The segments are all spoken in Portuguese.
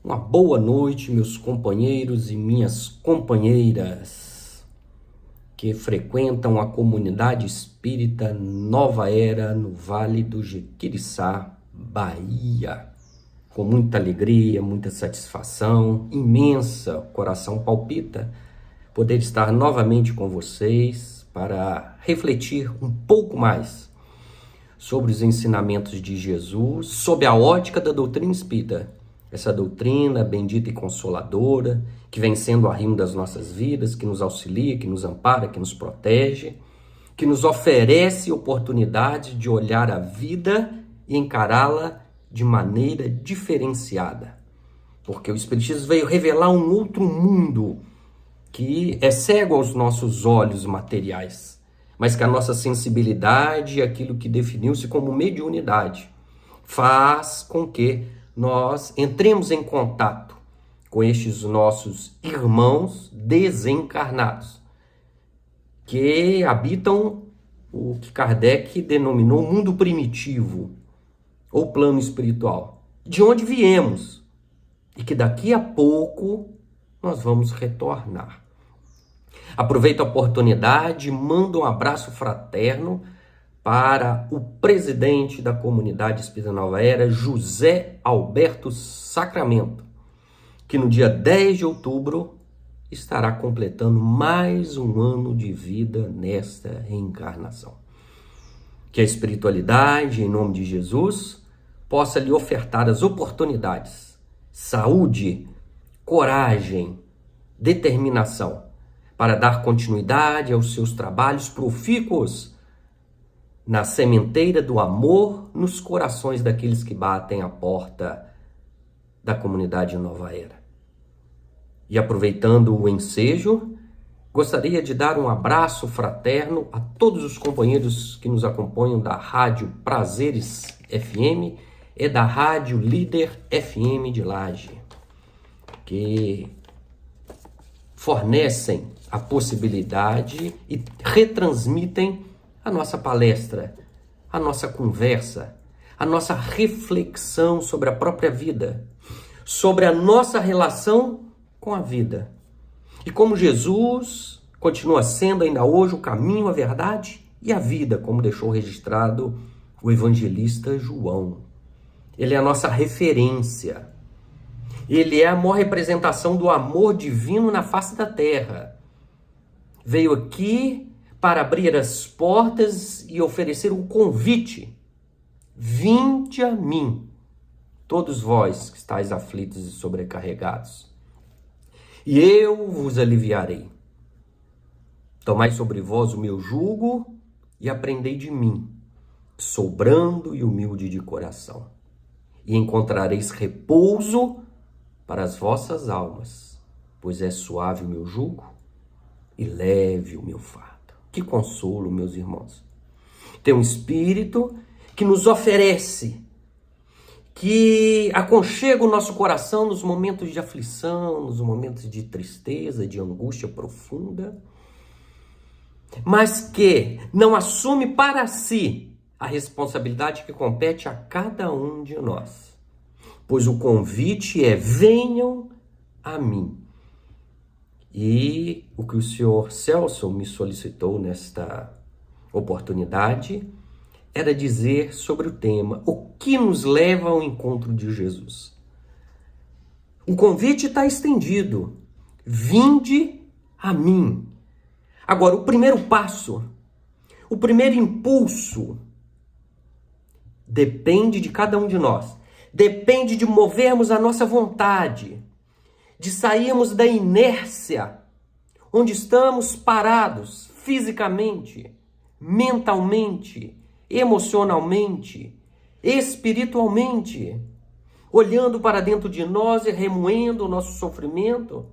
Uma boa noite, meus companheiros e minhas companheiras que frequentam a comunidade espírita Nova Era no Vale do Jequiçá, Bahia. Com muita alegria, muita satisfação, imensa, o coração palpita, poder estar novamente com vocês para refletir um pouco mais sobre os ensinamentos de Jesus, sob a ótica da doutrina espírita. Essa doutrina bendita e consoladora, que vem sendo o arrimo das nossas vidas, que nos auxilia, que nos ampara, que nos protege, que nos oferece oportunidade de olhar a vida e encará-la de maneira diferenciada. Porque o Espiritismo veio revelar um outro mundo que é cego aos nossos olhos materiais, mas que a nossa sensibilidade, aquilo que definiu-se como mediunidade, faz com que nós entremos em contato com estes nossos irmãos desencarnados, que habitam o que Kardec denominou mundo primitivo, ou plano espiritual, de onde viemos, e que daqui a pouco nós vamos retornar. Aproveito a oportunidade e mando um abraço fraterno para o presidente da comunidade Espírita Nova Era, José Alberto Sacramento, que no dia 10 de outubro estará completando mais um ano de vida nesta reencarnação. Que a espiritualidade, em nome de Jesus, possa lhe ofertar as oportunidades, saúde, coragem, determinação, para dar continuidade aos seus trabalhos profícuos na sementeira do amor nos corações daqueles que batem a porta da comunidade Nova Era. E aproveitando o ensejo, gostaria de dar um abraço fraterno a todos os companheiros que nos acompanham da Rádio Prazeres FM e da Rádio Líder FM de Laje, que fornecem a possibilidade e retransmitem a nossa palestra, a nossa conversa, a nossa reflexão sobre a própria vida, sobre a nossa relação com a vida. E como Jesus continua sendo ainda hoje o caminho, a verdade e a vida, como deixou registrado o evangelista João. Ele é a nossa referência. Ele é a maior representação do amor divino na face da terra. Veio aqui para abrir as portas e oferecer um convite. Vinde a mim, todos vós que estáis aflitos e sobrecarregados, e eu vos aliviarei. Tomai sobre vós o meu jugo e aprendei de mim, que sou brando e humilde de coração, e encontrareis repouso para as vossas almas, pois é suave o meu jugo e leve o meu fardo. Que consolo, meus irmãos. Tem um Espírito que nos oferece, que aconchega o nosso coração nos momentos de aflição, nos momentos de tristeza, de angústia profunda, mas que não assume para si a responsabilidade que compete a cada um de nós. Pois o convite é: venham a mim. E o que o senhor Celso me solicitou nesta oportunidade era dizer sobre o tema: o que nos leva ao encontro de Jesus? O convite está estendido. Vinde a mim. Agora, o primeiro passo, o primeiro impulso, depende de cada um de nós. Depende de movermos a nossa vontade, de sairmos da inércia, onde estamos parados fisicamente, mentalmente, emocionalmente, espiritualmente, olhando para dentro de nós e remoendo o nosso sofrimento,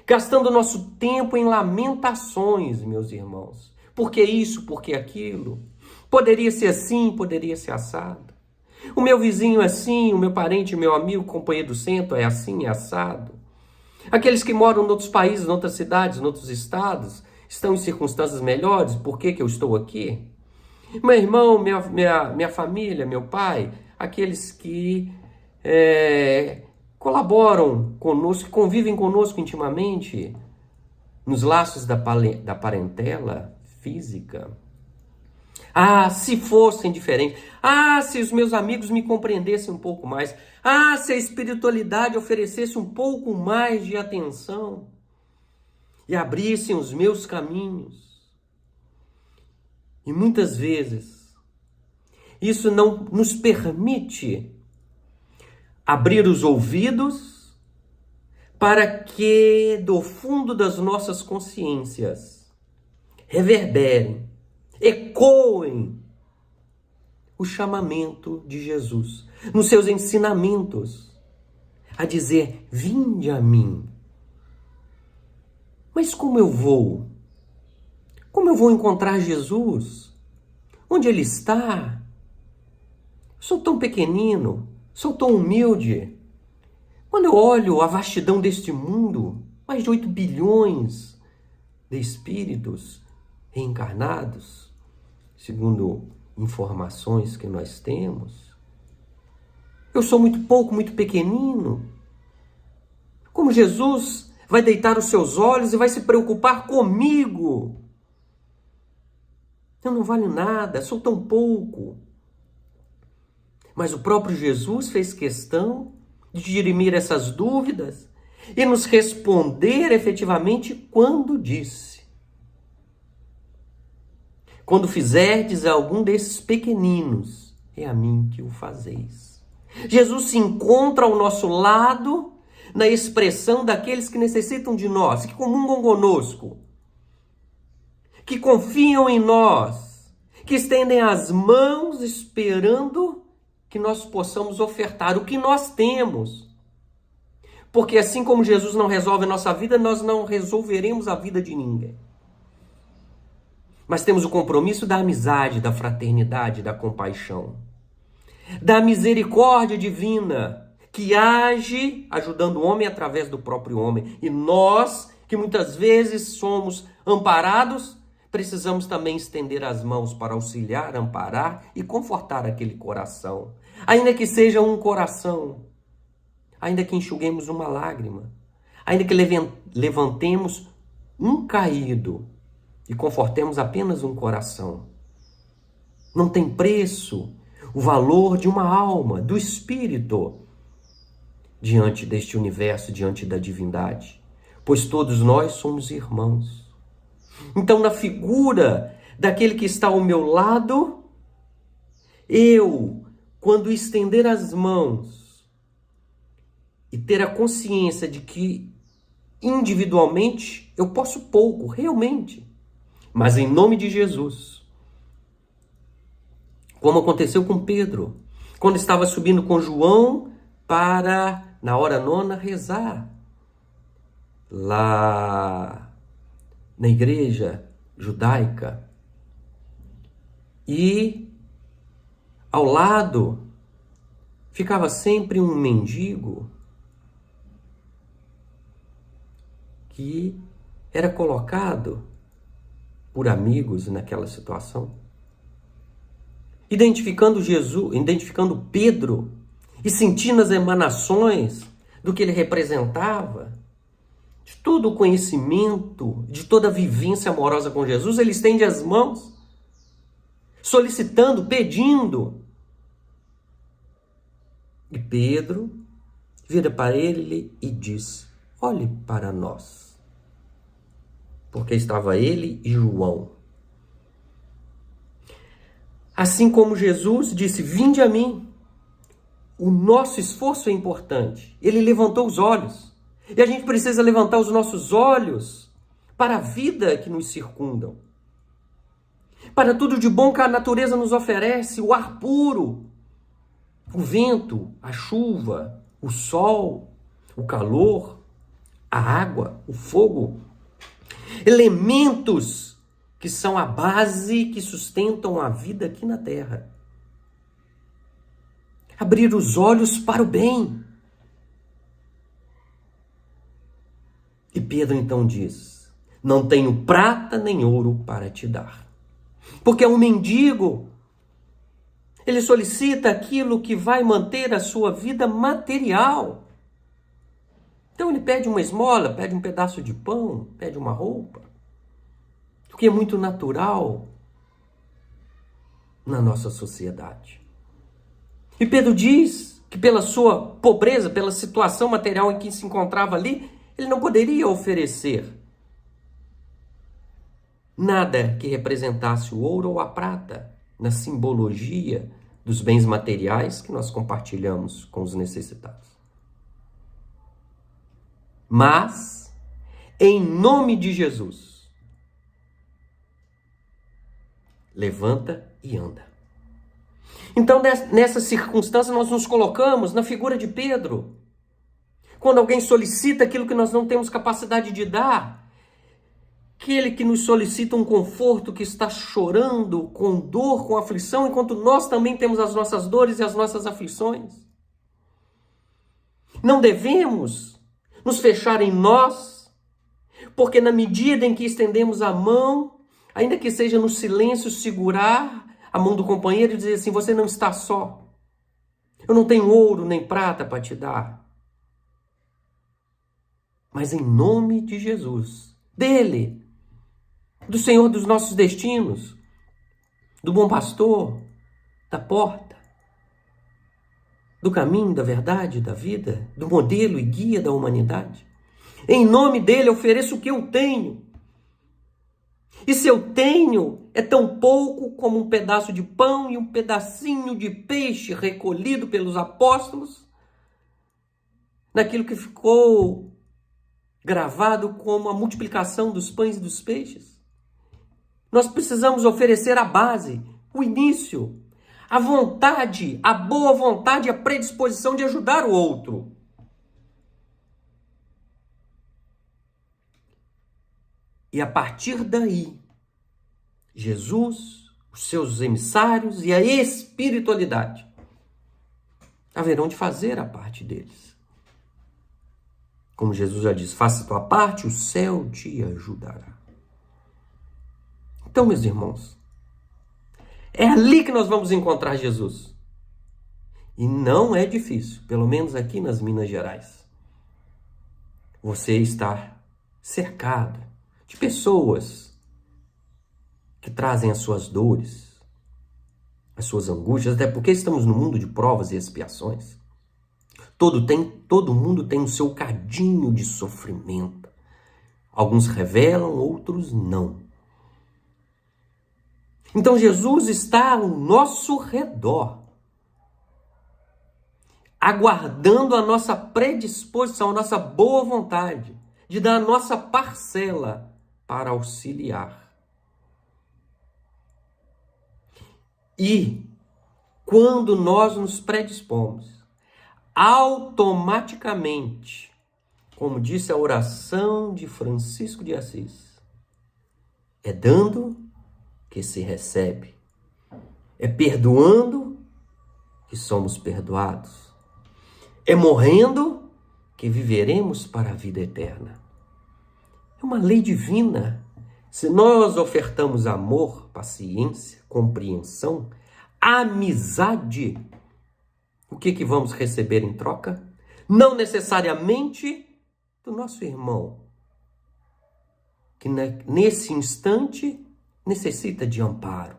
gastando nosso tempo em lamentações, meus irmãos. Por que isso, por que aquilo? Poderia ser assim, poderia ser assado. O meu vizinho é assim, o meu parente, meu amigo, companheiro do centro é assim, é assado. Aqueles que moram em outros países, em outras cidades, em outros estados, estão em circunstâncias melhores, por que eu estou aqui? Meu irmão, minha família, meu pai, aqueles que colaboram conosco, convivem conosco intimamente nos laços da parentela física. Ah, se fossem diferentes. Ah, se os meus amigos me compreendessem um pouco mais. Ah, se a espiritualidade oferecesse um pouco mais de atenção e abrissem os meus caminhos. E muitas vezes isso não nos permite abrir os ouvidos para que do fundo das nossas consciências reverberem, ecoem o chamamento de Jesus nos seus ensinamentos a dizer: vinde a mim. Mas como eu vou? Como eu vou encontrar Jesus? Onde Ele está? Sou tão pequenino, sou tão humilde. Quando eu olho a vastidão deste mundo, mais de 8 bilhões de espíritos reencarnados, segundo informações que nós temos, eu sou muito pouco, muito pequenino. Como Jesus vai deitar os seus olhos e vai se preocupar comigo? Eu não valho nada, sou tão pouco. Mas o próprio Jesus fez questão de dirimir essas dúvidas e nos responder efetivamente quando disse: quando fizerdes a algum desses pequeninos, é a mim que o fazeis. Jesus se encontra ao nosso lado na expressão daqueles que necessitam de nós, que comungam conosco, que confiam em nós, que estendem as mãos esperando que nós possamos ofertar o que nós temos. Porque assim como Jesus não resolve a nossa vida, nós não resolveremos a vida de ninguém. Mas temos o compromisso da amizade, da fraternidade, da compaixão, da misericórdia divina, que age ajudando o homem através do próprio homem. E nós, que muitas vezes somos amparados, precisamos também estender as mãos para auxiliar, amparar e confortar aquele coração. Ainda que seja um coração, ainda que enxuguemos uma lágrima, ainda que levantemos um caído e confortemos apenas um coração. Não tem preço o valor de uma alma, do espírito, diante deste universo, diante da divindade, pois todos nós somos irmãos. Então, na figura daquele que está ao meu lado, eu, quando estender as mãos e ter a consciência de que individualmente eu posso pouco, realmente, mas em nome de Jesus, como aconteceu com Pedro, quando estava subindo com João para, na hora nona, rezar lá na igreja judaica. E ao lado ficava sempre um mendigo que era colocado por amigos naquela situação, identificando Jesus, identificando Pedro e sentindo as emanações do que ele representava, de todo o conhecimento, de toda a vivência amorosa com Jesus, ele estende as mãos, solicitando, pedindo. E Pedro vira para ele e diz: olhe para nós. Porque estava ele e João. Assim como Jesus disse: vinde a mim. O nosso esforço é importante. Ele levantou os olhos. E a gente precisa levantar os nossos olhos para a vida que nos circundam, para tudo de bom que a natureza nos oferece, o ar puro, o vento, a chuva, o sol, o calor, a água, o fogo, elementos que são a base que sustentam a vida aqui na Terra. Abrir os olhos para o bem. E Pedro então diz: não tenho prata nem ouro para te dar. Porque é um mendigo. Ele solicita aquilo que vai manter a sua vida material. Então ele pede uma esmola, pede um pedaço de pão, pede uma roupa, o que é muito natural na nossa sociedade. E Pedro diz que pela sua pobreza, pela situação material em que se encontrava ali, ele não poderia oferecer nada que representasse o ouro ou a prata na simbologia dos bens materiais que nós compartilhamos com os necessitados. Mas, em nome de Jesus, levanta e anda. Então, nessa circunstância, nós nos colocamos na figura de Pedro. Quando alguém solicita aquilo que nós não temos capacidade de dar, aquele que nos solicita um conforto, que está chorando, com dor, com aflição, enquanto nós também temos as nossas dores e as nossas aflições. Não devemos nos fechar em nós, porque na medida em que estendemos a mão, ainda que seja no silêncio, segurar a mão do companheiro e dizer assim: você não está só. Eu não tenho ouro nem prata para te dar. Mas em nome de Jesus, dele, do Senhor dos nossos destinos, do bom pastor, da porta, do caminho, da verdade, da vida, do modelo e guia da humanidade. Em nome dele, eu ofereço o que eu tenho. E se eu tenho, é tão pouco como um pedaço de pão e um pedacinho de peixe recolhido pelos apóstolos, naquilo que ficou gravado como a multiplicação dos pães e dos peixes. Nós precisamos oferecer a base, o início, a vontade, a boa vontade, a predisposição de ajudar o outro. E a partir daí, Jesus, os seus emissários e a espiritualidade haverão de fazer a parte deles. Como Jesus já diz: faça a tua parte, o céu te ajudará. Então, meus irmãos, é ali que nós vamos encontrar Jesus. E não é difícil, pelo menos aqui nas Minas Gerais. Você está cercado de pessoas que trazem as suas dores, as suas angústias, até porque estamos no mundo de provas e expiações. Todo mundo tem o seu cadinho de sofrimento. Alguns revelam, outros não. Então Jesus está ao nosso redor, aguardando a nossa predisposição, a nossa boa vontade de dar a nossa parcela para auxiliar. E quando nós nos predispomos, automaticamente, como disse a oração de Francisco de Assis, é dando que se recebe, é perdoando que somos perdoados, é morrendo que viveremos para a vida eterna. É uma lei divina. Se nós ofertamos amor, paciência, compreensão, amizade, o que vamos receber em troca? Não necessariamente do nosso irmão, que nesse instante necessita de amparo.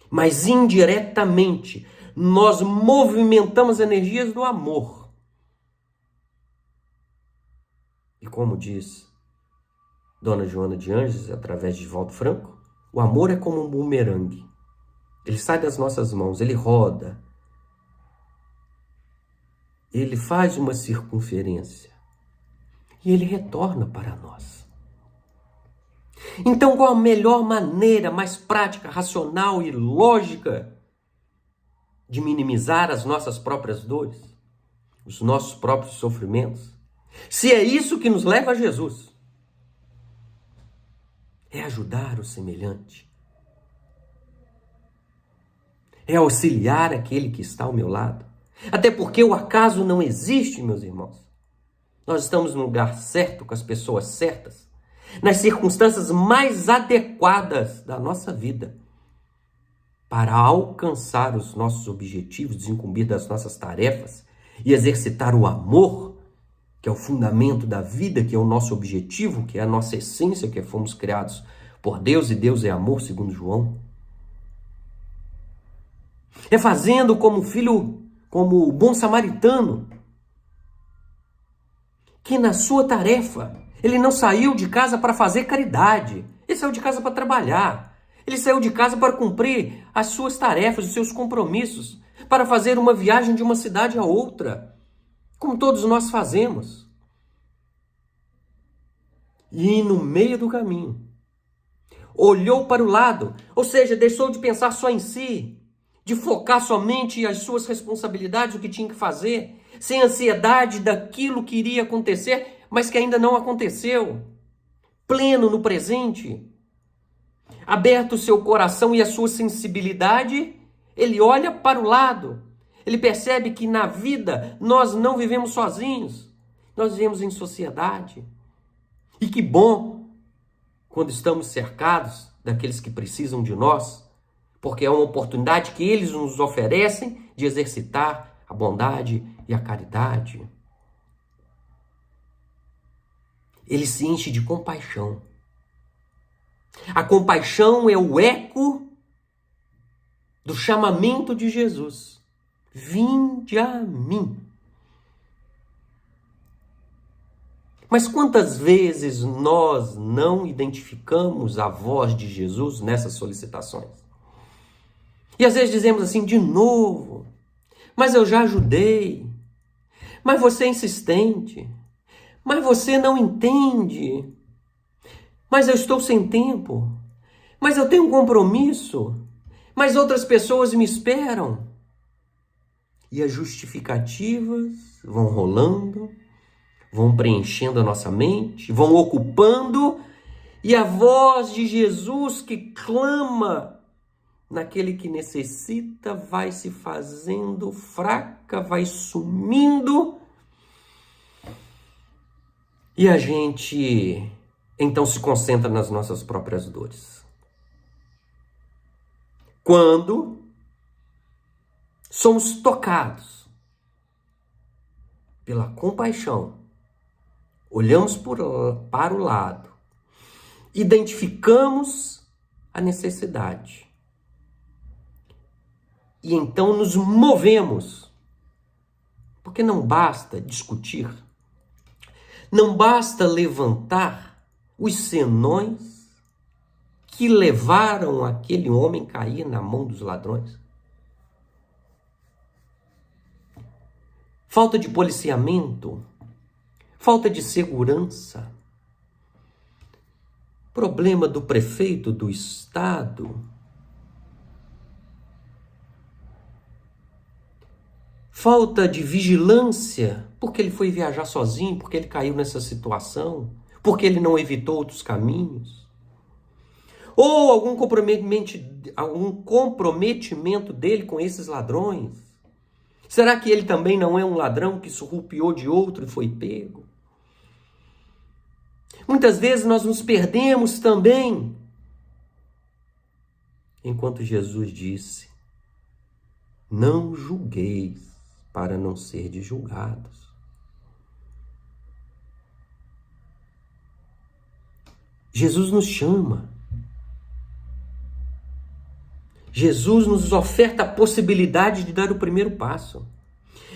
Mas indiretamente, nós movimentamos energias do amor. E como diz Dona Joana de Ângeles, através de Valdo Franco, o amor é como um bumerangue. Ele sai das nossas mãos, ele roda, ele faz uma circunferência e ele retorna para nós. Então, qual a melhor maneira, mais prática, racional e lógica de minimizar as nossas próprias dores, os nossos próprios sofrimentos? Se é isso que nos leva a Jesus, é ajudar o semelhante, é auxiliar aquele que está ao meu lado. Até porque o acaso não existe, meus irmãos. Nós estamos no lugar certo, com as pessoas certas, nas circunstâncias mais adequadas da nossa vida, para alcançar os nossos objetivos, desincumbir das nossas tarefas e exercitar o amor que é o fundamento da vida, que é o nosso objetivo, que é a nossa essência, que fomos criados por Deus, e Deus é amor, segundo João. É fazendo como filho, como o bom samaritano, que na sua tarefa, ele não saiu de casa para fazer caridade, ele saiu de casa para trabalhar, ele saiu de casa para cumprir as suas tarefas, os seus compromissos, para fazer uma viagem de uma cidade a outra, como todos nós fazemos. E no meio do caminho, olhou para o lado, ou seja, deixou de pensar só em si, de focar somente as suas responsabilidades, o que tinha que fazer, sem ansiedade daquilo que iria acontecer, mas que ainda não aconteceu. Pleno no presente, aberto o seu coração e a sua sensibilidade, ele olha para o lado. Ele percebe que na vida nós não vivemos sozinhos, nós vivemos em sociedade. E que bom quando estamos cercados daqueles que precisam de nós, porque é uma oportunidade que eles nos oferecem de exercitar a bondade e a caridade. Ele se enche de compaixão. A compaixão é o eco do chamamento de Jesus. Vinde a mim. Mas quantas vezes nós não identificamos a voz de Jesus nessas solicitações? E às vezes dizemos assim, de novo, mas eu já ajudei, mas você é insistente, mas você não entende, mas eu estou sem tempo, mas eu tenho um compromisso, mas outras pessoas me esperam. E as justificativas vão rolando, vão preenchendo a nossa mente, vão ocupando, e a voz de Jesus que clama naquele que necessita vai se fazendo fraca, vai sumindo, e a gente então se concentra nas nossas próprias dores. Quando somos tocados pela compaixão, olhamos para o lado, identificamos a necessidade e então nos movemos, porque não basta discutir, não basta levantar os senões que levaram aquele homem a cair na mão dos ladrões. Falta de policiamento, falta de segurança, problema do prefeito do estado, falta de vigilância, porque ele foi viajar sozinho, porque ele caiu nessa situação, porque ele não evitou outros caminhos, ou algum comprometimento dele com esses ladrões. Será que ele também não é um ladrão que surrupiou de outro e foi pego? Muitas vezes nós nos perdemos também. Enquanto Jesus disse, não julgueis para não serdes julgados. Jesus nos chama. Jesus nos oferta a possibilidade de dar o primeiro passo,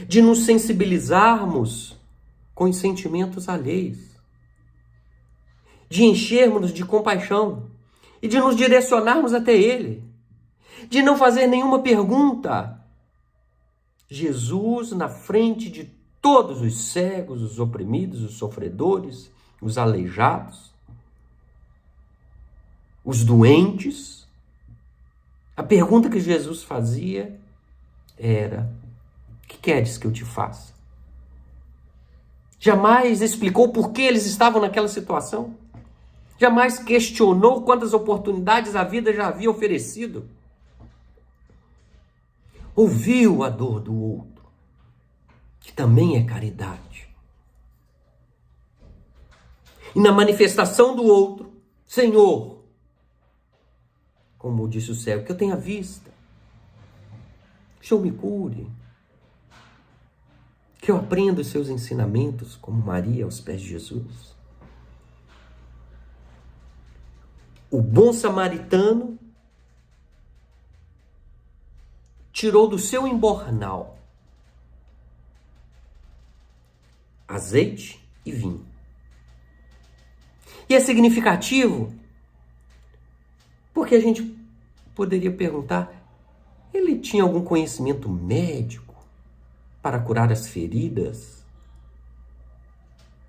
de nos sensibilizarmos com os sentimentos alheios, de enchermos-nos de compaixão e de nos direcionarmos até Ele, de não fazer nenhuma pergunta. Jesus na frente de todos os cegos, os oprimidos, os sofredores, os aleijados, os doentes. A pergunta que Jesus fazia era, o que queres que eu te faça? Jamais explicou por que eles estavam naquela situação. Jamais questionou quantas oportunidades a vida já havia oferecido. Ouviu a dor do outro, que também é caridade. E na manifestação do outro, Senhor, como disse o cego, que eu tenha vista, que o Senhor me cure, Que eu aprenda os seus ensinamentos, como Maria aos pés de Jesus. O bom samaritano tirou do seu embornal azeite e vinho. E é significativo porque a gente poderia perguntar, ele tinha algum conhecimento médico para curar as feridas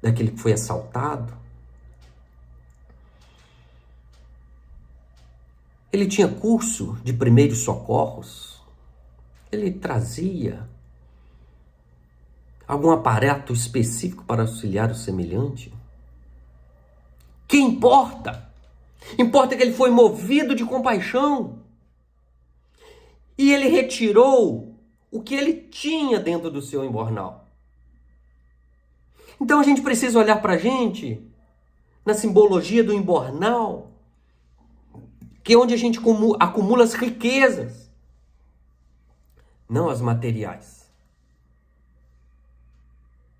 daquele que foi assaltado? Ele tinha curso de primeiros socorros? Ele trazia algum aparato específico para auxiliar o semelhante? Que importa? Importa que ele foi movido de compaixão. E ele retirou o que ele tinha dentro do seu embornal. Então a gente precisa olhar para a gente, na simbologia do embornal, que é onde a gente acumula as riquezas, não as materiais.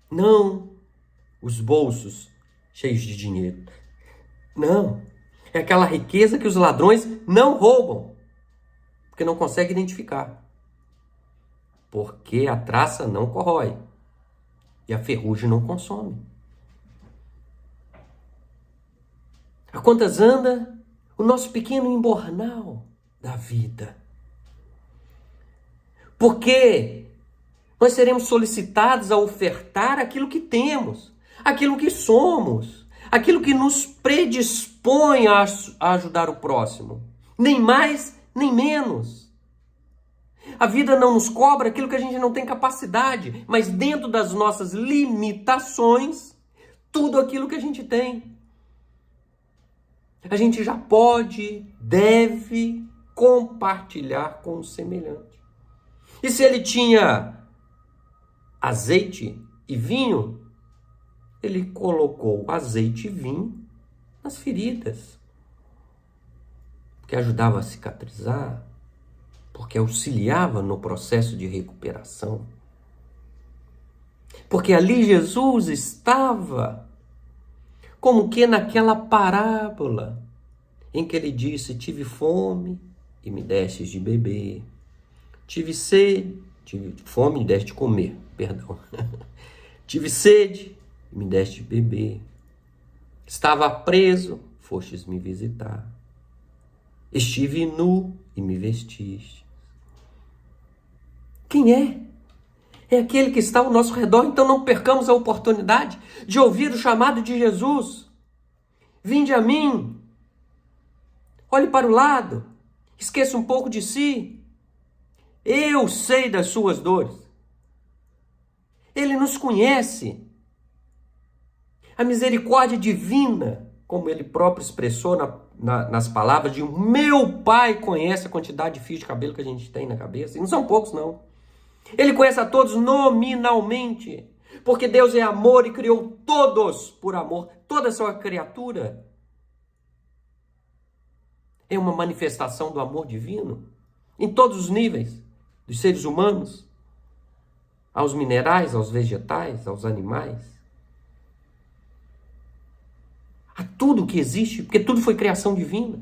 Não os bolsos cheios de dinheiro. Não. É aquela riqueza que os ladrões não roubam, porque não conseguem identificar. Porque a traça não corrói e a ferrugem não consome. A quantas anda o nosso pequeno embornal da vida? Porque nós seremos solicitados a ofertar aquilo que temos, aquilo que somos, aquilo que nos predispõe a ajudar o próximo. Nem mais, nem menos. A vida não nos cobra aquilo que a gente não tem capacidade, mas dentro das nossas limitações, tudo aquilo que a gente tem. A gente já pode, deve compartilhar com o semelhante. E se ele tinha azeite e vinho, ele colocou azeite e vinho nas feridas, que ajudava a cicatrizar, porque auxiliava no processo de recuperação. Porque ali Jesus estava como que naquela parábola em que ele disse, tive fome e me destes de beber, tive sede, tive fome e me deste de comer, perdão, tive sede e me deste de beber, estava preso, fostes me visitar, estive nu e me vestiste. Quem é? É aquele que está ao nosso redor, então não percamos a oportunidade de ouvir o chamado de Jesus. Vinde a mim, olhe para o lado, esqueça um pouco de si. Eu sei das suas dores. Ele nos conhece. A misericórdia divina, como ele próprio expressou nas palavras de um meu pai conhece a quantidade de fios de cabelo que a gente tem na cabeça. E não são poucos, não. Ele conhece a todos nominalmente, porque Deus é amor e criou todos por amor. Toda a sua criatura é uma manifestação do amor divino, em todos os níveis, dos seres humanos, aos minerais, aos vegetais, aos animais. A tudo que existe, porque tudo foi criação divina.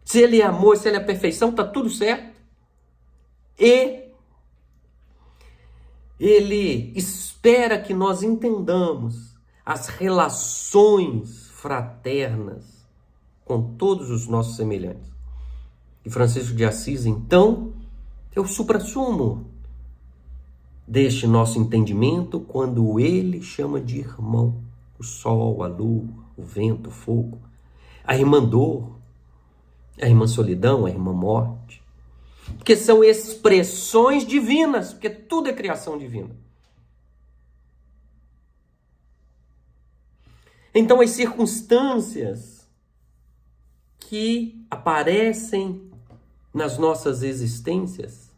Se ele é amor, se ele é perfeição, está tudo certo. E ele espera que nós entendamos as relações fraternas com todos os nossos semelhantes. E Francisco de Assis, então, é o suprassumo deste nosso entendimento quando ele chama de irmão o sol, a lua, o vento, o fogo, a irmã dor, a irmã solidão, a irmã morte. Porque são expressões divinas, porque tudo é criação divina. Então, as circunstâncias que aparecem nas nossas existências,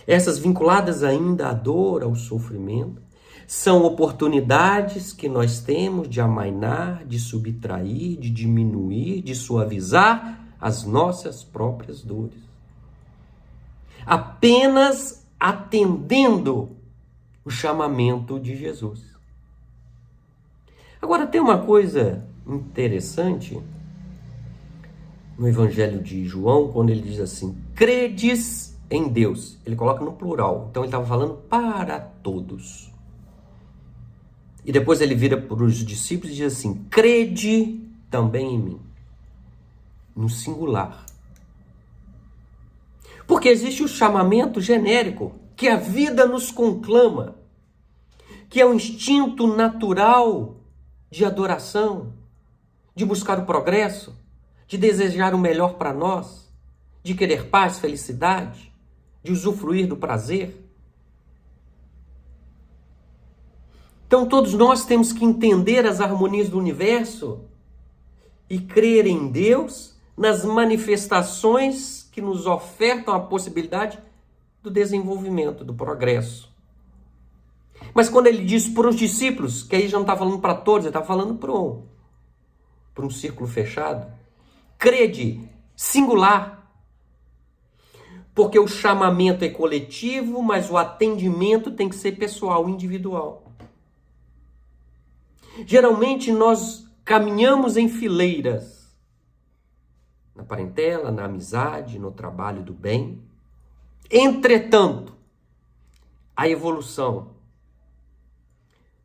essas vinculadas ainda à dor, ao sofrimento, são oportunidades que nós temos de amainar, de subtrair, de diminuir, de suavizar as nossas próprias dores. Apenas atendendo o chamamento de Jesus. Agora, tem uma coisa interessante no Evangelho de João, quando ele diz assim, credes em Deus. Ele coloca no plural, então ele estava falando para todos. E depois ele vira para os discípulos e diz assim, crede também em mim. No singular. Porque existe o chamamento genérico, que a vida nos conclama, que é o instinto natural de adoração, de buscar o progresso, de desejar o melhor para nós, de querer paz, felicidade, de usufruir do prazer. Então todos nós temos que entender as harmonias do universo e crer em Deus nas manifestações que nos ofertam a possibilidade do desenvolvimento, do progresso. Mas quando ele diz para os discípulos, que aí já não está falando para todos, ele está falando para um círculo fechado, crede, singular. Porque o chamamento é coletivo, mas o atendimento tem que ser pessoal, individual. Geralmente nós caminhamos em fileiras, na parentela, na amizade, no trabalho do bem. Entretanto, a evolução,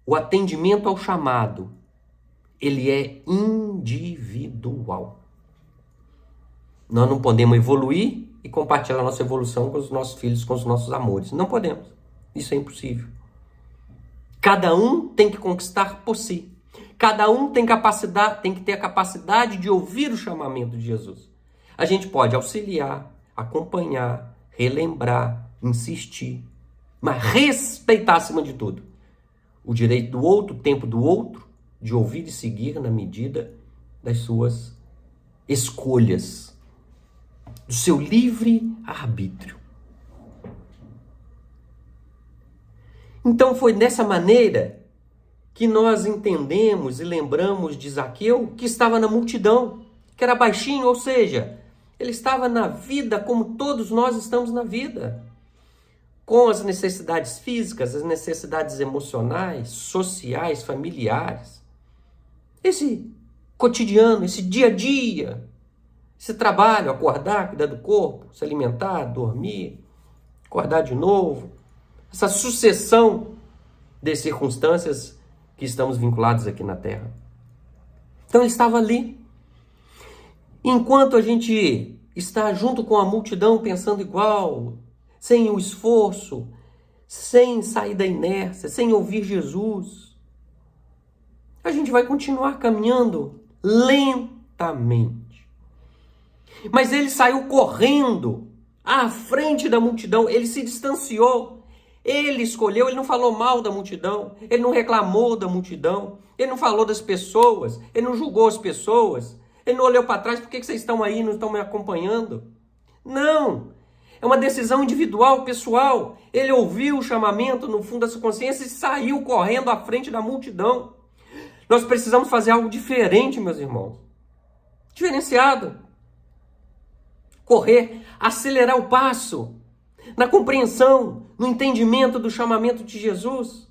o atendimento ao chamado, ele é individual. Nós não podemos evoluir e compartilhar a nossa evolução com os nossos filhos, com os nossos amores. Não podemos. Isso é impossível. Cada um tem que conquistar por si. Cada um tem que ter a capacidade de ouvir o chamamento de Jesus. A gente pode auxiliar, acompanhar, relembrar, insistir, mas respeitar acima de tudo o direito do outro, o tempo do outro, de ouvir e seguir na medida das suas escolhas, do seu livre arbítrio. Então foi dessa maneira que nós entendemos e lembramos de Zaqueu, que estava na multidão, que era baixinho, ou seja, ele estava na vida como todos nós estamos na vida, com as necessidades físicas, as necessidades emocionais, sociais, familiares. Esse cotidiano, esse dia a dia, esse trabalho, acordar, cuidar do corpo, se alimentar, dormir, acordar de novo, essa sucessão de circunstâncias que estamos vinculados aqui na Terra. Então ele estava ali. Enquanto a gente está junto com a multidão pensando igual, sem o esforço, sem sair da inércia, sem ouvir Jesus, a gente vai continuar caminhando lentamente. Mas ele saiu correndo à frente da multidão, ele se distanciou, ele escolheu, ele não falou mal da multidão, ele não reclamou da multidão, ele não falou das pessoas, ele não julgou as pessoas, ele não olhou para trás, por que vocês estão aí e não estão me acompanhando? Não, é uma decisão individual, pessoal. Ele ouviu o chamamento no fundo da sua consciência e saiu correndo à frente da multidão. Nós precisamos fazer algo diferente, meus irmãos. Diferenciado. Correr, acelerar o passo, na compreensão, no entendimento do chamamento de Jesus.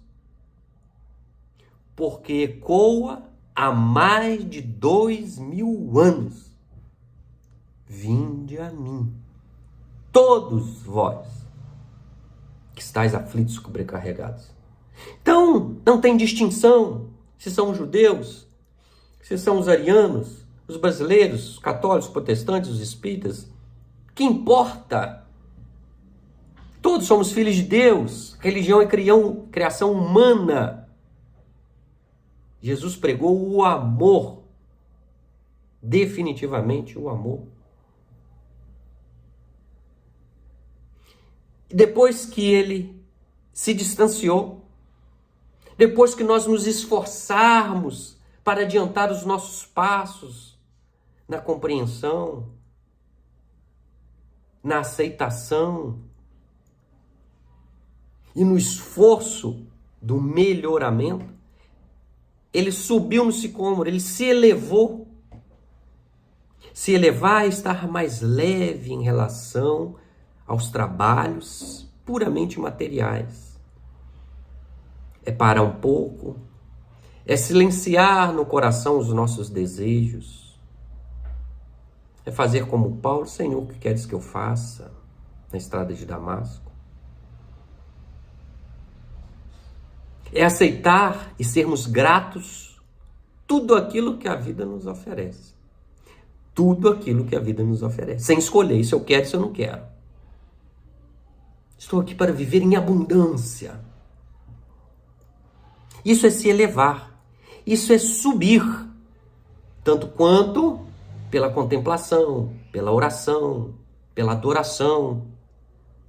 Porque ecoa há mais de 2000 anos. Vinde a mim, todos vós, que estáis aflitos e sobrecarregados. Então, não tem distinção se são os judeus, se são os arianos, os brasileiros, os católicos, os protestantes, os espíritas. Que importa? Todos somos filhos de Deus. Religião é criação humana. Jesus pregou o amor. Definitivamente o amor. Depois que ele se distanciou, depois que nós nos esforçarmos para adiantar os nossos passos na compreensão, na aceitação e no esforço do melhoramento, ele subiu no sicômoro, ele se elevou. Se elevar é estar mais leve em relação aos trabalhos puramente materiais. é parar um pouco, é silenciar no coração os nossos desejos, é fazer como Paulo: Senhor, o que queres que eu faça na estrada de Damasco? É aceitar e sermos gratos tudo aquilo que a vida nos oferece. Tudo aquilo que a vida nos oferece. Sem escolher se eu quero ou se eu não quero. Estou aqui para viver em abundância. Isso é se elevar. Isso é subir. Tanto quanto pela contemplação, pela oração, pela adoração.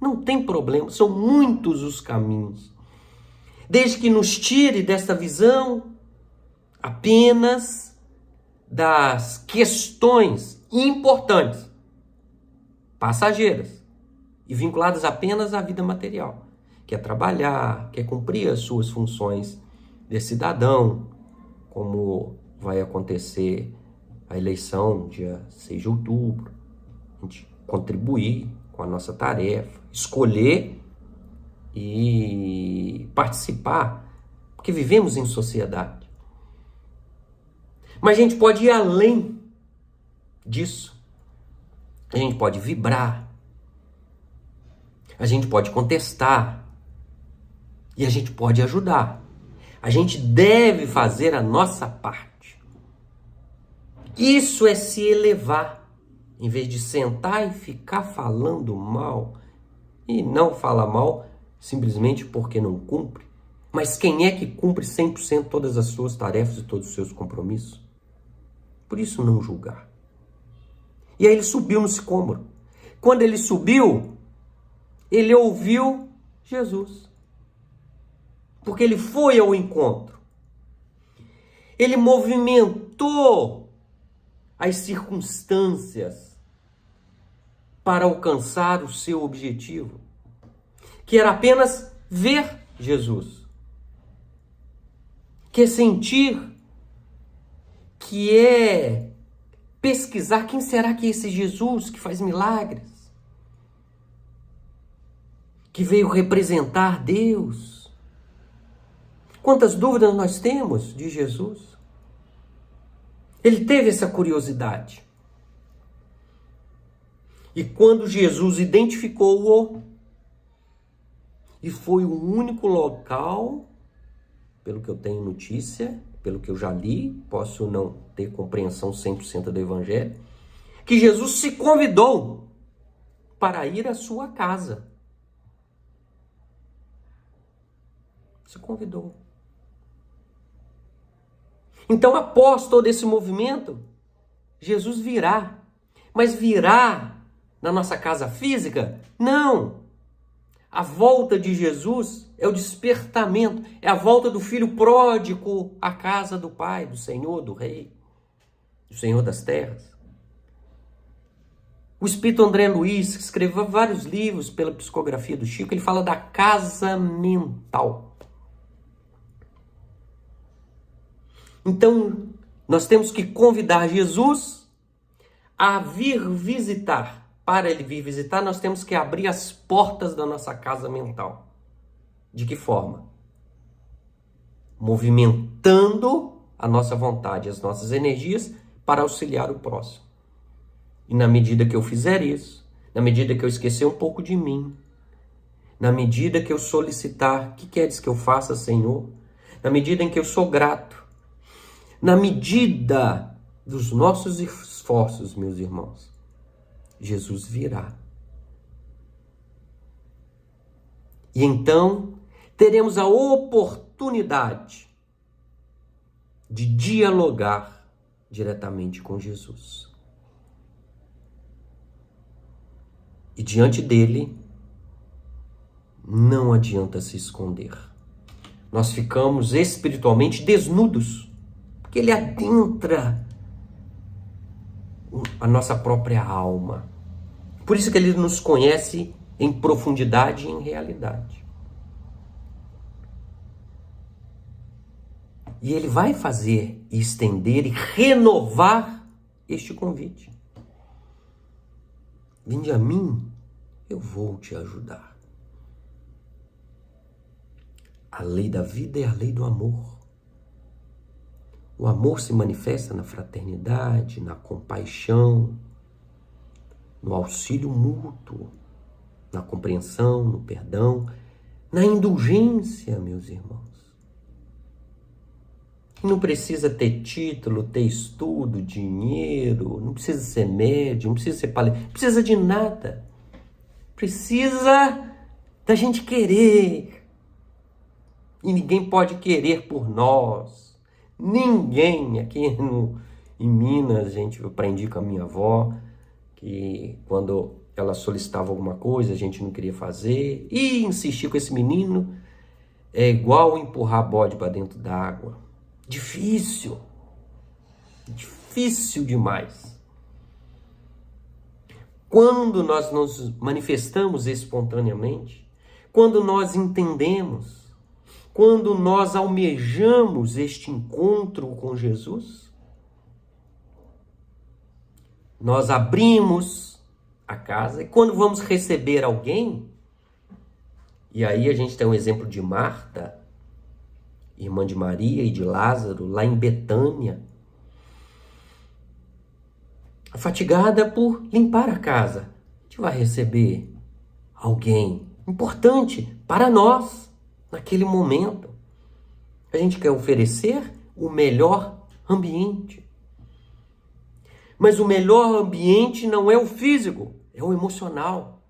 Não tem problema. São muitos os caminhos. Desde que nos tire dessa visão apenas das questões importantes, passageiras e vinculadas apenas à vida material, que é trabalhar, que é cumprir as suas funções de cidadão, como vai acontecer a eleição dia 6 de outubro, a gente contribuir com a nossa tarefa, escolher e participar, porque vivemos em sociedade. Mas a gente pode ir além disso. A gente pode vibrar. A gente pode contestar. E a gente pode ajudar. A gente deve fazer a nossa parte. Isso é se elevar. Em vez de sentar e ficar falando mal. E não fala mal simplesmente porque não cumpre. Mas quem é que cumpre 100% todas as suas tarefas e todos os seus compromissos? Por isso não julgar. E aí ele subiu no sicômoro. Quando ele subiu, ele ouviu Jesus. Porque ele foi ao encontro. Ele movimentou as circunstâncias para alcançar o seu objetivo, que era apenas ver Jesus, que é sentir, que é pesquisar quem será que é esse Jesus que faz milagres, que veio representar Deus. Quantas dúvidas nós temos de Jesus? Ele teve essa curiosidade. E quando Jesus identificou-o, e foi o único local, pelo que eu tenho notícia, pelo que eu já li, posso não ter compreensão 100% do Evangelho, que Jesus se convidou para ir à sua casa. Se convidou. Então, após todo esse movimento, Jesus virá. Mas virá na nossa casa física? Não! A volta de Jesus é o despertamento, é a volta do filho pródigo à casa do Pai, do Senhor, do Rei, do Senhor das terras. O espírito André Luiz, que escreveu vários livros pela psicografia do Chico, ele fala da casa mental. Então, nós temos que convidar Jesus a vir visitar. Para ele vir visitar, nós temos que abrir as portas da nossa casa mental. De que forma? Movimentando a nossa vontade, as nossas energias para auxiliar o próximo. E na medida que eu fizer isso, na medida que eu esquecer um pouco de mim, na medida que eu solicitar, o que queres que eu faça, Senhor? Na medida em que eu sou grato, na medida dos nossos esforços, meus irmãos, Jesus virá. E então teremos a oportunidade de dialogar diretamente com Jesus. E diante dele, não adianta se esconder. Nós ficamos espiritualmente desnudos, porque ele adentra a nossa própria alma. Por isso que ele nos conhece em profundidade e em realidade. E ele vai fazer, estender e renovar este convite. Vinde a mim, eu vou te ajudar. A lei da vida é a lei do amor. O amor se manifesta na fraternidade, na compaixão, no auxílio mútuo, na compreensão, no perdão, na indulgência, meus irmãos. Não precisa ter título, ter estudo, dinheiro, não precisa ser médium, não precisa ser palestrante, não precisa de nada. Precisa da gente querer. E ninguém pode querer por nós. Ninguém. Aqui em Minas, gente, eu aprendi com a minha avó que quando ela solicitava alguma coisa, a gente não queria fazer. E insistir com esse menino é igual empurrar bode para dentro d'água. Difícil. Difícil demais. Quando nós nos manifestamos espontaneamente, quando nós entendemos, quando nós almejamos este encontro com Jesus, nós abrimos a casa e quando vamos receber alguém, e aí a gente tem um exemplo de Marta, irmã de Maria e de Lázaro, lá em Betânia, fatigada por limpar a casa. A gente vai receber alguém importante para nós naquele momento. A gente quer oferecer o melhor ambiente. Mas o melhor ambiente não é o físico, é o emocional.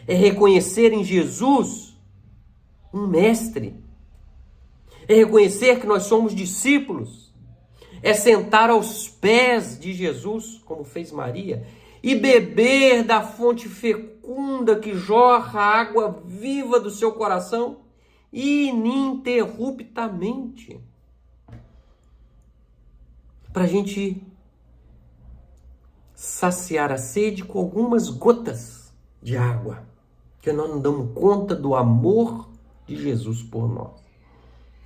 É reconhecer em Jesus um mestre. É reconhecer que nós somos discípulos. É sentar aos pés de Jesus, como fez Maria, e beber da fonte fecunda que jorra a água viva do seu coração ininterruptamente. Para a gente saciar a sede com algumas gotas de água, que nós não damos conta do amor de Jesus por nós.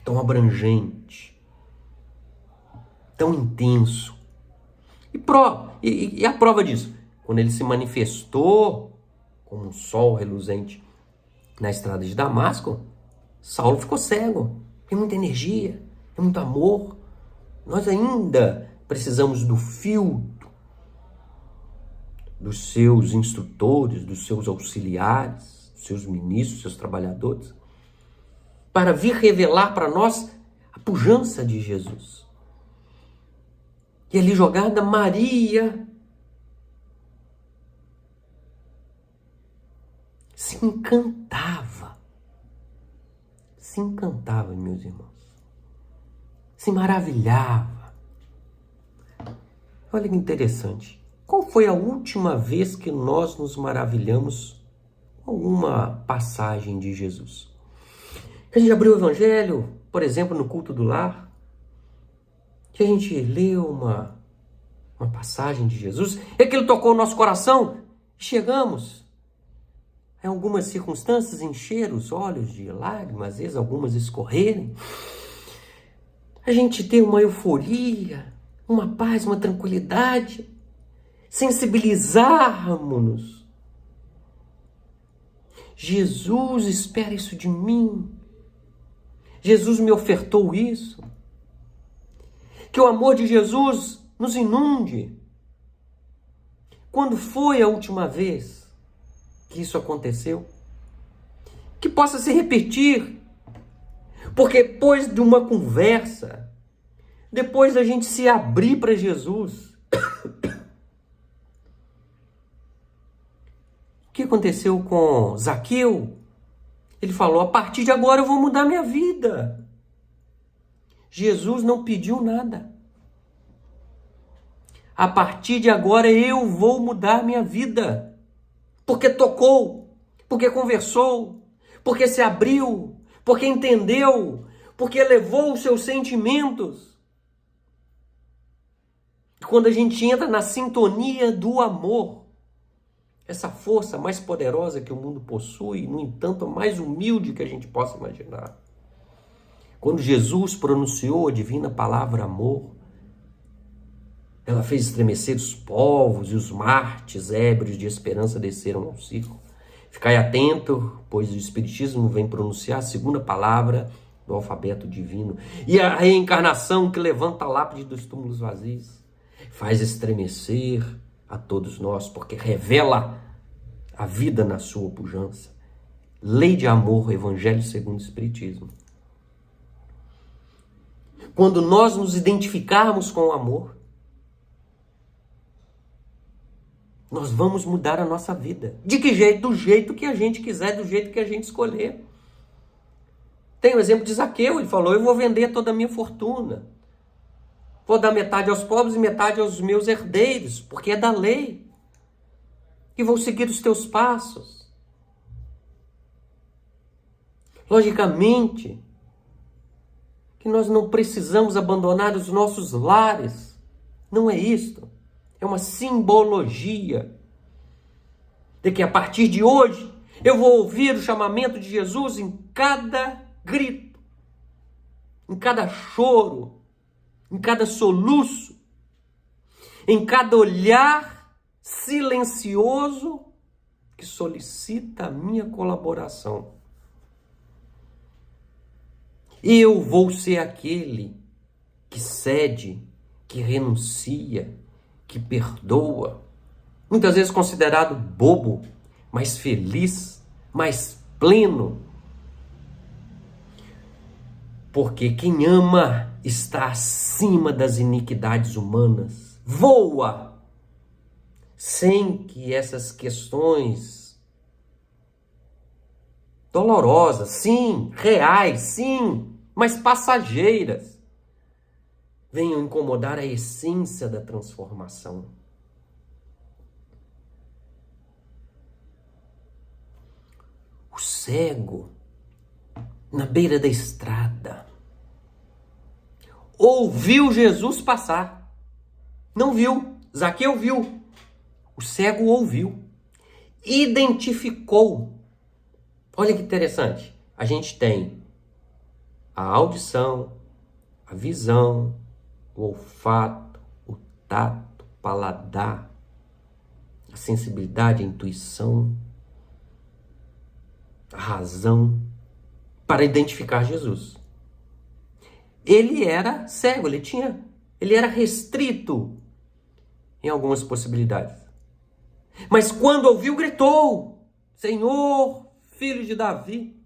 Tão abrangente, tão intenso. E a prova disso, quando ele se manifestou como um sol reluzente na estrada de Damasco, Saulo ficou cego. Tem muita energia, tem muito amor. Nós ainda precisamos do filtro dos seus instrutores, dos seus auxiliares, dos seus ministros, dos seus trabalhadores, para vir revelar para nós a pujança de Jesus. E ali jogada, Maria se encantava, meus irmãos, se maravilhava. Olha que interessante. Qual foi a última vez que nós nos maravilhamos com alguma passagem de Jesus? Que a gente abriu o Evangelho, por exemplo, no culto do lar, que a gente leu uma passagem de Jesus, e aquilo tocou o nosso coração, e chegamos, em algumas circunstâncias, encher os olhos de lágrimas, às vezes algumas escorrerem, a gente ter uma euforia, uma paz, uma tranquilidade, sensibilizarmos-nos. Jesus espera isso de mim. Jesus me ofertou isso. Que o amor de Jesus nos inunde. Quando foi a última vez que isso aconteceu? Que possa se repetir. Porque depois de uma conversa, depois da gente se abrir para Jesus, o que aconteceu com Zaqueu? Ele falou, a partir de agora eu vou mudar minha vida. Jesus não pediu nada. A partir de agora eu vou mudar minha vida. Porque tocou, porque conversou, porque se abriu, porque entendeu, porque levou os seus sentimentos. E quando a gente entra na sintonia do amor, essa força mais poderosa que o mundo possui, no entanto, a mais humilde que a gente possa imaginar. Quando Jesus pronunciou a divina palavra amor, ela fez estremecer os povos e os martes ébrios de esperança desceram ao circo. Ficai atento, pois o Espiritismo vem pronunciar a segunda palavra do alfabeto divino. E a reencarnação que levanta a lápide dos túmulos vazios faz estremecer a todos nós, porque revela a vida na sua pujança. Lei de amor, Evangelho segundo o Espiritismo. Quando nós nos identificarmos com o amor, nós vamos mudar a nossa vida. De que jeito? Do jeito que a gente quiser, do jeito que a gente escolher. Tem o exemplo de Zaqueu, ele falou, eu vou vender toda a minha fortuna. Vou dar metade aos pobres e metade aos meus herdeiros, porque é da lei. E vou seguir os teus passos. Logicamente, que nós não precisamos abandonar os nossos lares. Não é isto. É uma simbologia de que a partir de hoje eu vou ouvir o chamamento de Jesus em cada grito, em cada choro, em cada soluço, em cada olhar silencioso que solicita a minha colaboração. Eu vou ser aquele que cede, que renuncia, que perdoa, muitas vezes considerado bobo, mas feliz, mais pleno. Porque quem ama está acima das iniquidades humanas, voa, sem que essas questões dolorosas, sim, reais, sim, mas passageiras, venham incomodar a essência da transformação. O cego, na beira da estrada, ouviu Jesus passar. Não viu, Zaqueu viu. O cego ouviu, identificou. Olha que interessante, a gente tem a audição, a visão, o olfato, o tato, o paladar, a sensibilidade, a intuição, a razão, para identificar Jesus. Ele era cego, ele era restrito em algumas possibilidades. Mas quando ouviu, gritou, Senhor, filho de Davi.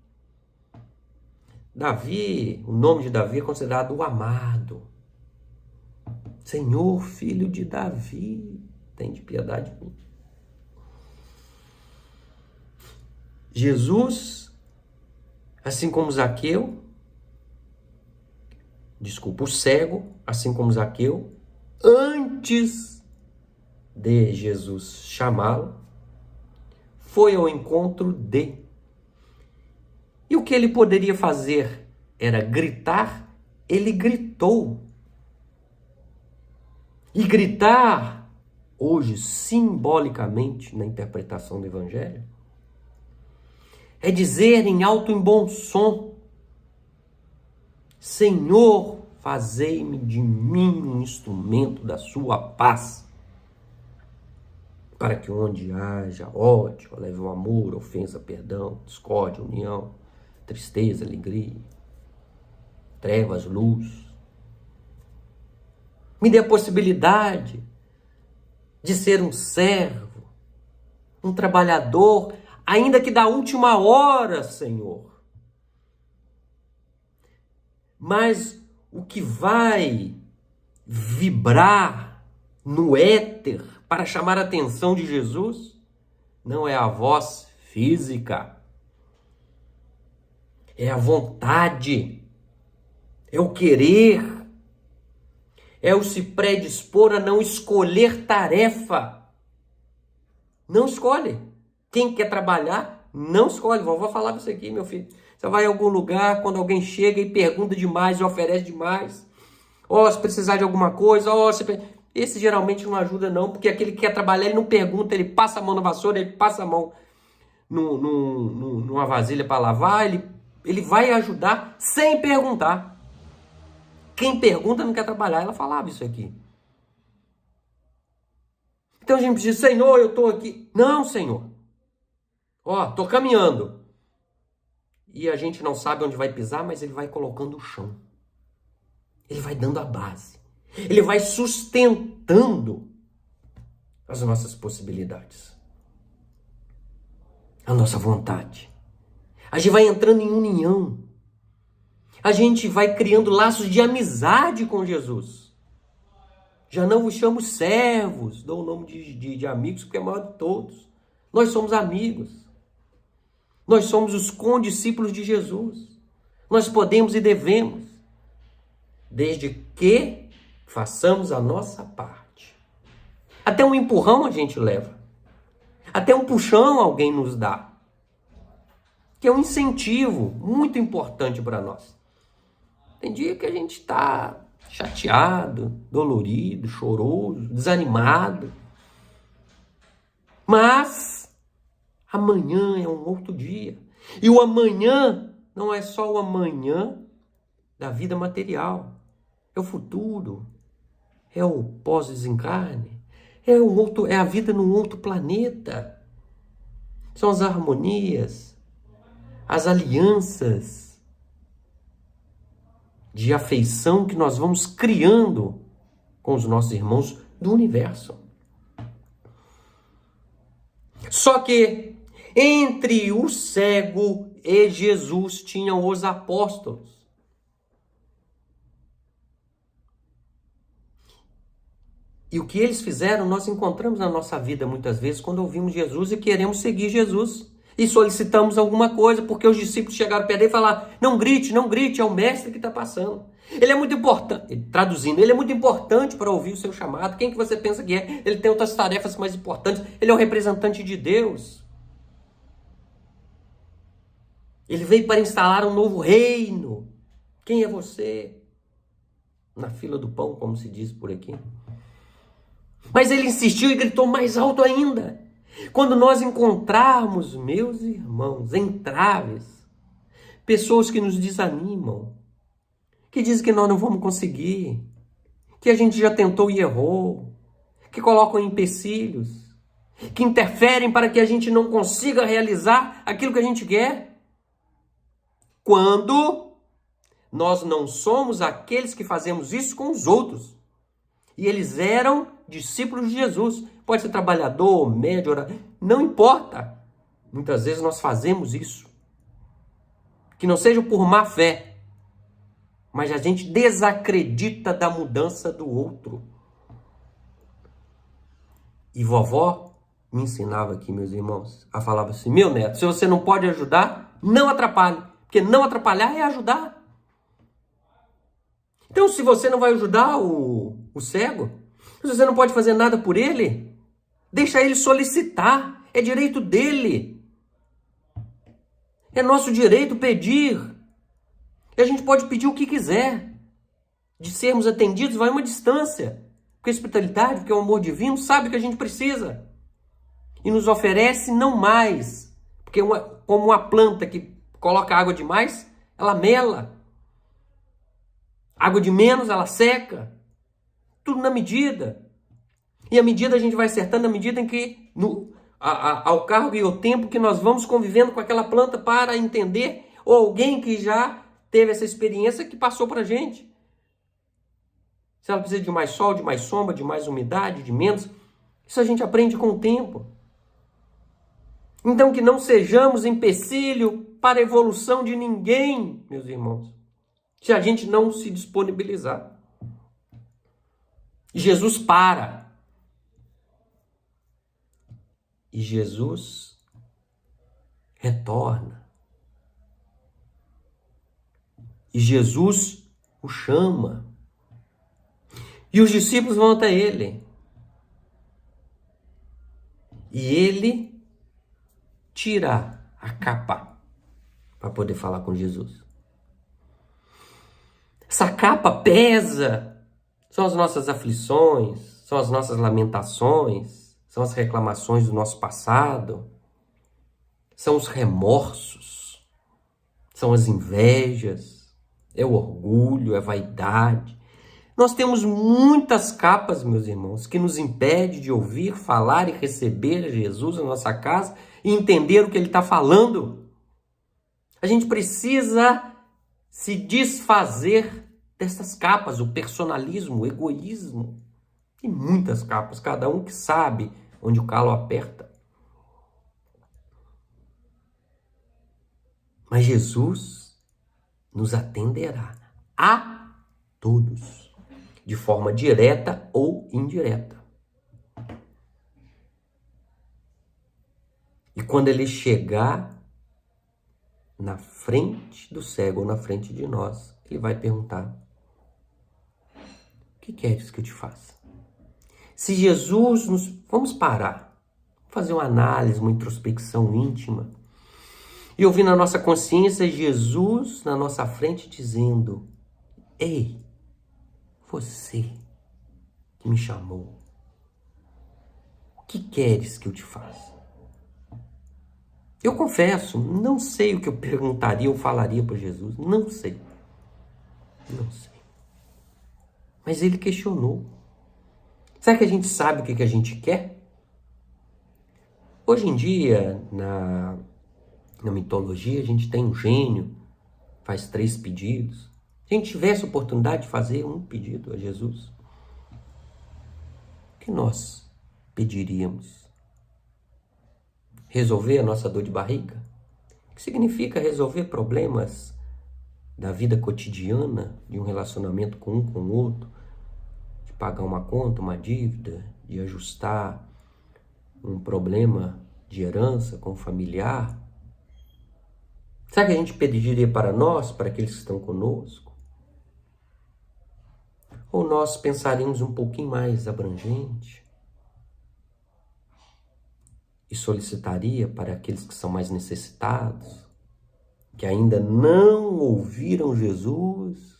Davi, o nome de Davi é considerado o amado. Senhor, filho de Davi, tem de piedade de mim. Jesus, assim como Zaqueu, o cego, assim como Zaqueu, antes de Jesus chamá-lo, foi ao encontro de. E o que ele poderia fazer era gritar, ele gritou. E gritar, hoje, simbolicamente, na interpretação do Evangelho, é dizer em alto e bom som, Senhor, fazei-me de mim um instrumento da sua paz, para que onde haja ódio, leve o amor, ofensa, perdão, discórdia, união, tristeza, alegria, trevas, luz. Me dê a possibilidade de ser um servo, um trabalhador, ainda que da última hora, Senhor. Mas o que vai vibrar no éter para chamar a atenção de Jesus não é a voz física, é a vontade, é o querer, é o se predispor a não escolher tarefa. Não escolhe. Quem quer trabalhar, não escolhe. Vovó falava isso aqui, meu filho. Você vai em algum lugar, quando alguém chega e pergunta demais, e oferece demais. Se precisar de alguma coisa, esse geralmente não ajuda não, porque aquele que quer trabalhar, ele não pergunta, ele passa a mão na vassoura, ele passa a mão numa vasilha para lavar, ele vai ajudar sem perguntar. Quem pergunta não quer trabalhar, ela falava isso aqui. Então a gente diz, Senhor, eu estou aqui. Não, Senhor. Ó, tô caminhando. E a gente não sabe onde vai pisar, mas ele vai colocando o chão. Ele vai dando a base. Ele vai sustentando as nossas possibilidades. A nossa vontade. A gente vai entrando em união. A gente vai criando laços de amizade com Jesus. Já não vos chamo servos, dou o nome de amigos, porque é o maior de todos. Nós somos amigos. Nós somos os condiscípulos de Jesus. Nós podemos e devemos, desde que façamos a nossa parte. Até um empurrão a gente leva. Até um puxão alguém nos dá. Que é um incentivo muito importante para nós. Tem dia que a gente está chateado, dolorido, choroso, desanimado. Mas amanhã é um outro dia. E o amanhã não é só o amanhã da vida material. É o futuro. É o pós-desencarne. É a vida num outro planeta. São as harmonias, as alianças de afeição que nós vamos criando com os nossos irmãos do universo. Só que entre o cego e Jesus tinham os apóstolos. E o que eles fizeram, nós encontramos na nossa vida muitas vezes quando ouvimos Jesus e queremos seguir Jesus. E solicitamos alguma coisa, porque os discípulos chegaram perto dele e falaram: não grite, é o mestre que está passando. Ele é muito importante, traduzindo, ele é muito importante para ouvir o seu chamado. Quem que você pensa que é? Ele tem outras tarefas mais importantes. Ele é o representante de Deus. Ele veio para instalar um novo reino. Quem é você? Na fila do pão, como se diz por aqui. Mas ele insistiu e gritou mais alto ainda. Quando nós encontrarmos, meus irmãos, entraves, pessoas que nos desanimam, que dizem que nós não vamos conseguir, que a gente já tentou e errou, que colocam empecilhos, que interferem para que a gente não consiga realizar aquilo que a gente quer. Quando nós não somos aqueles que fazemos isso com os outros. E eles eram discípulos de Jesus. Pode ser trabalhador, médio, orador, não importa. Muitas vezes nós fazemos isso. Que não seja por má fé, mas a gente desacredita da mudança do outro. E vovó me ensinava aqui, meus irmãos, a falar assim: meu neto, se você não pode ajudar, não atrapalhe. Porque não atrapalhar é ajudar. Então, se você não vai ajudar o cego, se você não pode fazer nada por ele, deixa ele solicitar. É direito dele. É nosso direito pedir. E a gente pode pedir o que quiser. De sermos atendidos vai uma distância. Porque a espiritualidade, porque o amor divino, sabe o que a gente precisa. E nos oferece não mais. Porque como uma planta que coloca água demais, ela mela. Água de menos, ela seca. Tudo na medida. E a medida a gente vai acertando na medida em que, ao cargo e ao tempo que nós vamos convivendo com aquela planta para entender, ou alguém que já teve essa experiência que passou para a gente. Se ela precisa de mais sol, de mais sombra, de mais umidade, de menos, isso a gente aprende com o tempo. Então que não sejamos empecilho para a evolução de ninguém, meus irmãos, se a gente não se disponibilizar. Jesus para. E Jesus retorna. E Jesus o chama. E os discípulos vão até ele. E ele tira a capa para poder falar com Jesus. Essa capa pesa. São as nossas aflições, são as nossas lamentações, são as reclamações do nosso passado, são os remorsos, são as invejas, é o orgulho, é a vaidade. Nós temos muitas capas, meus irmãos, que nos impedem de ouvir, falar e receber Jesus na nossa casa e entender o que ele está falando. A gente precisa se desfazer dessas capas, o personalismo, o egoísmo. Tem muitas capas, cada um que sabe onde o calo aperta. Mas Jesus nos atenderá a todos, de forma direta ou indireta. E quando ele chegar na frente do cego ou na frente de nós, ele vai perguntar: o que queres que eu te faça? Se Jesus nos... Vamos parar, fazer uma análise, uma introspecção íntima e ouvir na nossa consciência Jesus na nossa frente dizendo: ei, você que me chamou, o que queres que eu te faça? Eu confesso, não sei o que eu perguntaria ou falaria para Jesus. Não sei. Não sei. Mas ele questionou. Será que a gente sabe o que a gente quer? Hoje em dia, na mitologia, a gente tem um gênio, faz 3 pedidos. Se a gente tivesse a oportunidade de fazer um pedido a Jesus, o que nós pediríamos? Resolver a nossa dor de barriga? O que significa resolver problemas da vida cotidiana, de um relacionamento com o outro, de pagar uma conta, uma dívida, de ajustar um problema de herança com o familiar? Será que a gente pediria para nós, para aqueles que estão conosco? Ou nós pensaríamos um pouquinho mais abrangente e solicitaria para aqueles que são mais necessitados, que ainda não ouviram Jesus,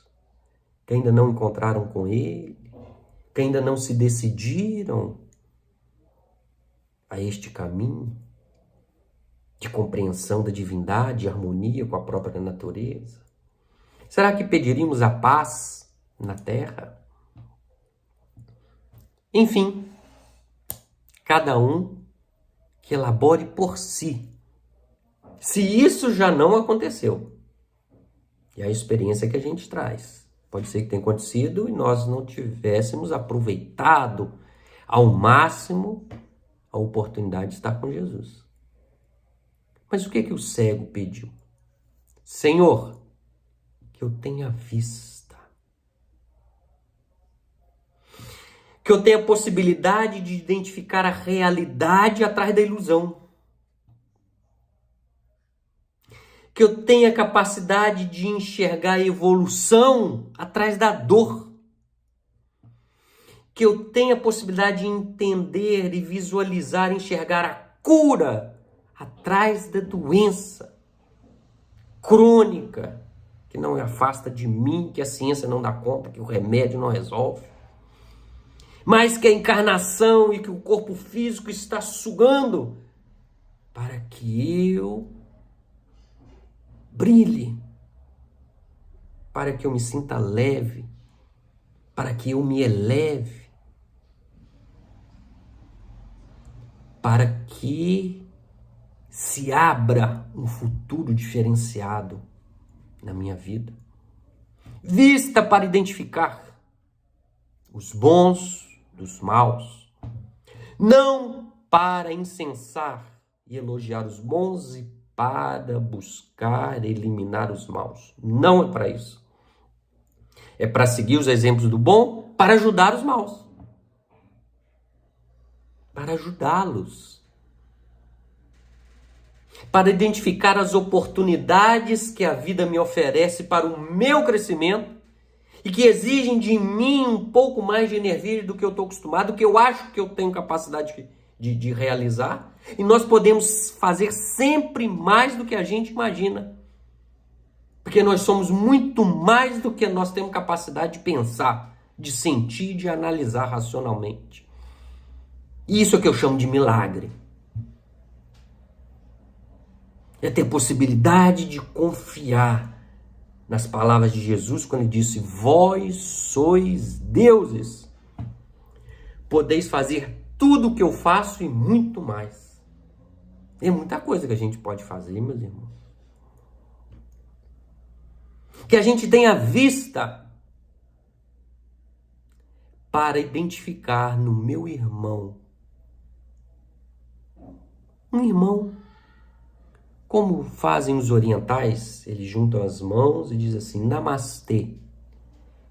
que ainda não encontraram com Ele, que ainda não se decidiram a este caminho de compreensão da divindade, harmonia com a própria natureza? Será que pediríamos a paz na terra? Enfim, cada um que elabore por si, se isso já não aconteceu. E a experiência que a gente traz. Pode ser que tenha acontecido e nós não tivéssemos aproveitado ao máximo a oportunidade de estar com Jesus. Mas o que o cego pediu? Senhor, que eu tenha vista. Que eu tenha a possibilidade de identificar a realidade atrás da ilusão. Que eu tenha a capacidade de enxergar a evolução atrás da dor. Que eu tenha a possibilidade de entender e visualizar, enxergar a cura atrás da doença crônica, que não afasta de mim, que a ciência não dá conta, que o remédio não resolve. Mas que a encarnação e que o corpo físico está sugando para que eu brilhe, para que eu me sinta leve, para que eu me eleve, para que se abra um futuro diferenciado na minha vida. Vista para identificar os bons dos maus, não para incensar e elogiar os bons e para buscar eliminar os maus. Não é para isso. É para seguir os exemplos do bom, para ajudar os maus. Para ajudá-los. Para identificar as oportunidades que a vida me oferece para o meu crescimento e que exigem de mim um pouco mais de energia do que eu estou acostumado, do que eu acho que eu tenho capacidade de realizar. E nós podemos fazer sempre mais do que a gente imagina. Porque nós somos muito mais do que nós temos capacidade de pensar, de sentir, de analisar racionalmente. Isso é que eu chamo de milagre. É ter possibilidade de confiar nas palavras de Jesus quando ele disse: vós sois deuses. Podeis fazer tudo o que eu faço e muito mais. É muita coisa que a gente pode fazer, meus irmãos. Que a gente tenha vista para identificar no meu irmão um irmão. Como fazem os orientais, eles juntam as mãos e dizem assim, Namastê,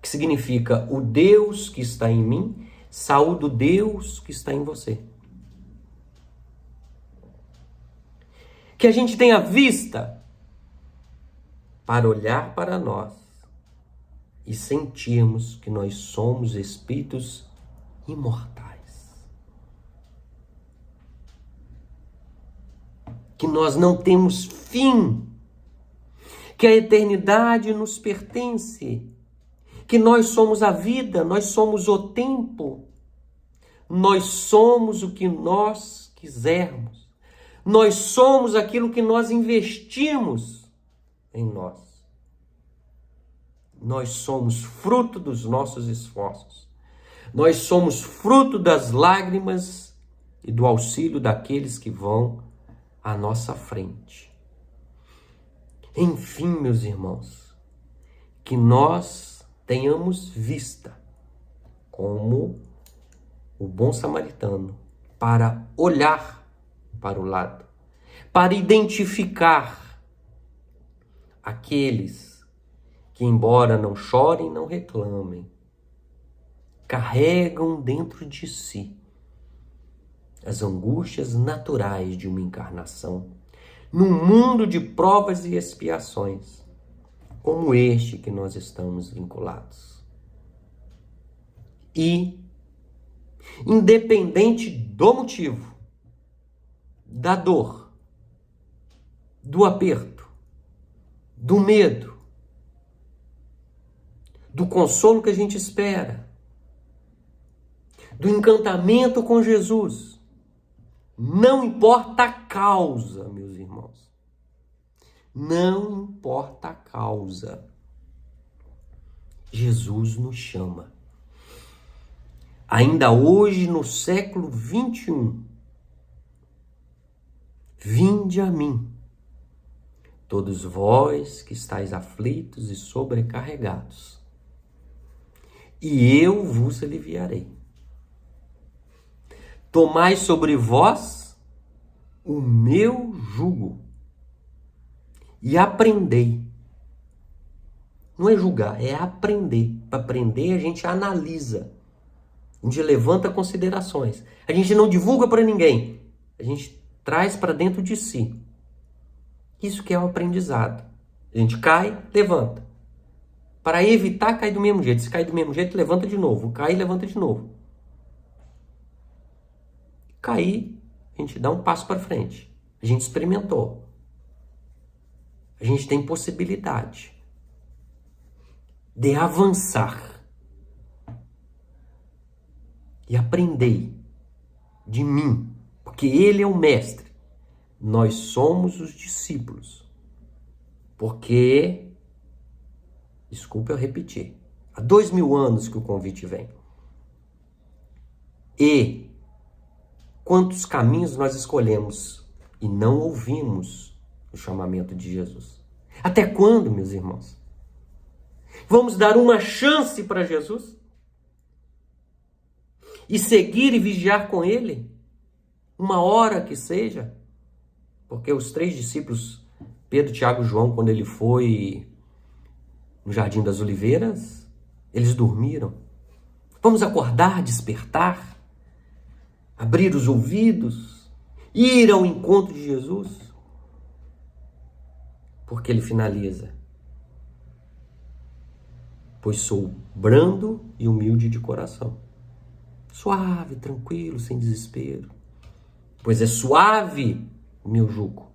que significa o Deus que está em mim, saúdo o Deus que está em você. Que a gente tenha vista para olhar para nós e sentirmos que nós somos espíritos imortais. Que nós não temos fim, que a eternidade nos pertence, que nós somos a vida, nós somos o tempo, nós somos o que nós quisermos, nós somos aquilo que nós investimos em nós. Nós somos fruto dos nossos esforços, nós somos fruto das lágrimas e do auxílio daqueles que vão à nossa frente. Enfim, meus irmãos, que nós tenhamos vista como o bom samaritano para olhar para o lado, para identificar aqueles que, embora não chorem, não reclamem, carregam dentro de si as angústias naturais de uma encarnação, num mundo de provas e expiações, como este que nós estamos vinculados. E, independente do motivo, da dor, do aperto, do medo, do consolo que a gente espera, do encantamento com Jesus, não importa a causa, meus irmãos. Não importa a causa. Jesus nos chama. Ainda hoje, no século 21, vinde a mim, todos vós que estáis aflitos e sobrecarregados, e eu vos aliviarei. Tomai sobre vós o meu jugo e aprendei. Não é julgar, é aprender. Para aprender, a gente analisa. A gente levanta considerações. A gente não divulga para ninguém. A gente traz para dentro de si. Isso que é o aprendizado. A gente cai, levanta. Para evitar cair do mesmo jeito. Se cair do mesmo jeito, levanta de novo. Cai e levanta de novo. Cair, a gente dá um passo para frente. A gente experimentou. A gente tem possibilidade de avançar e aprender de mim, porque ele é o mestre. Nós somos os discípulos. Porque, desculpa eu repetir, há 2000 anos que o convite vem. E quantos caminhos nós escolhemos e não ouvimos o chamamento de Jesus? Até quando, meus irmãos? Vamos dar uma chance para Jesus? E seguir e vigiar com ele? Uma hora que seja? Porque os 3 discípulos, Pedro, Tiago e João, quando ele foi no Jardim das Oliveiras, eles dormiram. Vamos acordar, despertar? Abrir os ouvidos, ir ao encontro de Jesus, porque ele finaliza: pois sou brando e humilde de coração, suave, tranquilo, sem desespero, pois é suave o meu jugo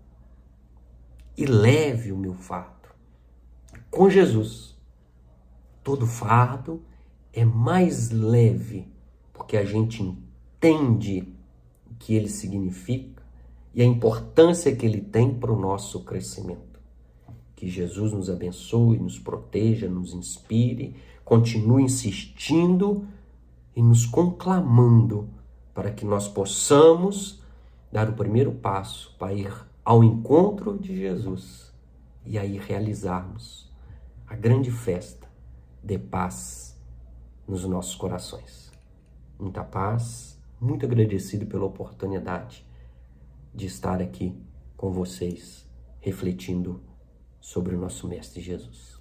e leve o meu fardo. Com Jesus, todo fardo é mais leve, porque a gente entende o que ele significa e a importância que ele tem para o nosso crescimento. Que Jesus nos abençoe, nos proteja, nos inspire, continue insistindo e nos conclamando para que nós possamos dar o primeiro passo para ir ao encontro de Jesus e aí realizarmos a grande festa de paz nos nossos corações. Muita paz, muito agradecido pela oportunidade de estar aqui com vocês, refletindo sobre o nosso Mestre Jesus.